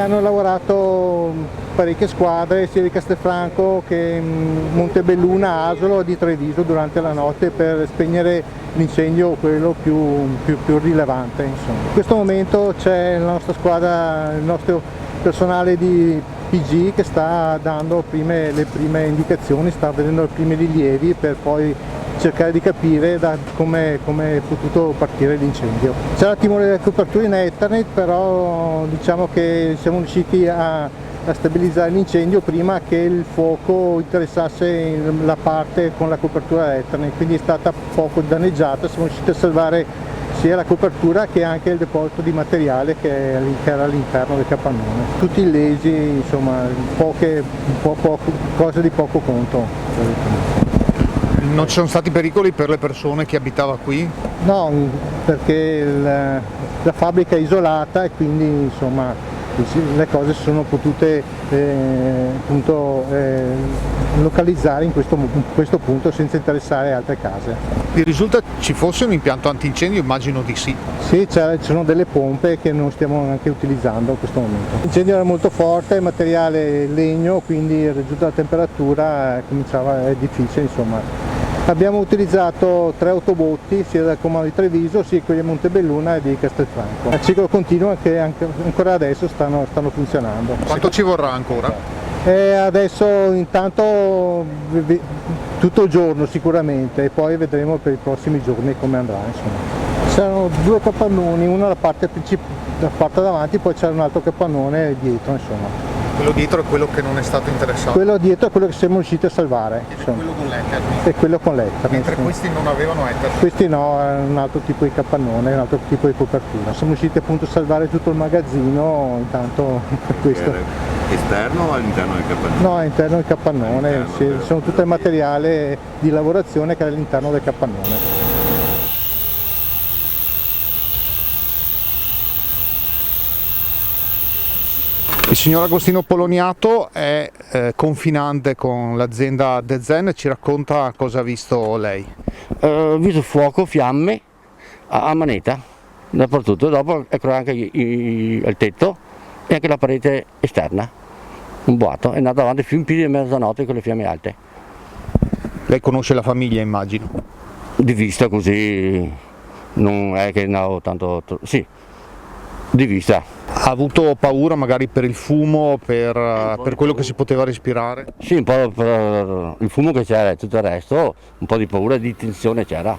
hanno lavorato parecchie squadre sia di Castelfranco che Montebelluna, Asolo e di Treviso durante la notte per spegnere l'incendio, quello più rilevante. Insomma. In questo momento c'è la nostra squadra, il nostro personale di PG che sta dando le prime indicazioni, sta vedendo i primi rilievi per poi cercare di capire come è potuto partire l'incendio. C'è un attimo le coperture in Ethernet, però diciamo che siamo riusciti a stabilizzare l'incendio prima che il fuoco interessasse la parte con la copertura Ethernet, quindi è stata poco danneggiata, siamo riusciti a salvare sia la copertura che anche il deposito di materiale che era all'interno del capannone. Tutti illesi, insomma, cose di poco conto. Non ci sono stati pericoli per le persone che abitavano qui? No, perché la fabbrica è isolata e quindi insomma le cose si sono potute localizzare in questo punto senza interessare altre case. Vi risulta ci fosse un impianto antincendio? Immagino di sì. Sì, ci sono delle pompe che non stiamo neanche utilizzando in questo momento. L'incendio era molto forte, il materiale legno, quindi raggiunta la temperatura è difficile insomma. Abbiamo utilizzato 3 autobotti sia dal comando di Treviso sia quelli di Montebelluna e di Castelfranco. Il ciclo continuo che ancora adesso stanno funzionando. Quanto ci vorrà ancora? Adesso intanto tutto il giorno sicuramente e poi vedremo per i prossimi giorni come andrà. C'erano 2 capannoni, uno la parte davanti, poi c'era un altro capannone dietro. Insomma. Quello dietro è quello che non è stato interessato? Quello dietro è quello che siamo riusciti a salvare. Ed è quello con l'Ethernet? È quello con l'Ethernet. Mentre questi non avevano Ethernet? Questi no, è un altro tipo di capannone, un altro tipo di copertura. Siamo riusciti appunto a salvare tutto il magazzino, intanto per questo. Esterno o all'interno del capannone? No, all'interno del capannone, sì, sono tutto il materiale di lavorazione che è all'interno del capannone. Il signor Agostino Poloniato è confinante con l'azienda De Zen, ci racconta cosa ha visto lei. Ho visto fuoco, fiamme a manetta dappertutto, dopo ecco anche il tetto e anche la parete esterna, un boato, è andato avanti fino in piedi di mezzanotte con le fiamme alte. Lei conosce la famiglia, immagino? Di vista così, non è che ne ho tanto, sì, di vista. Ha avuto paura magari per il fumo, per quello che si poteva respirare? Sì, un po' per il fumo che c'era e tutto il resto, un po' di paura e di tensione c'era.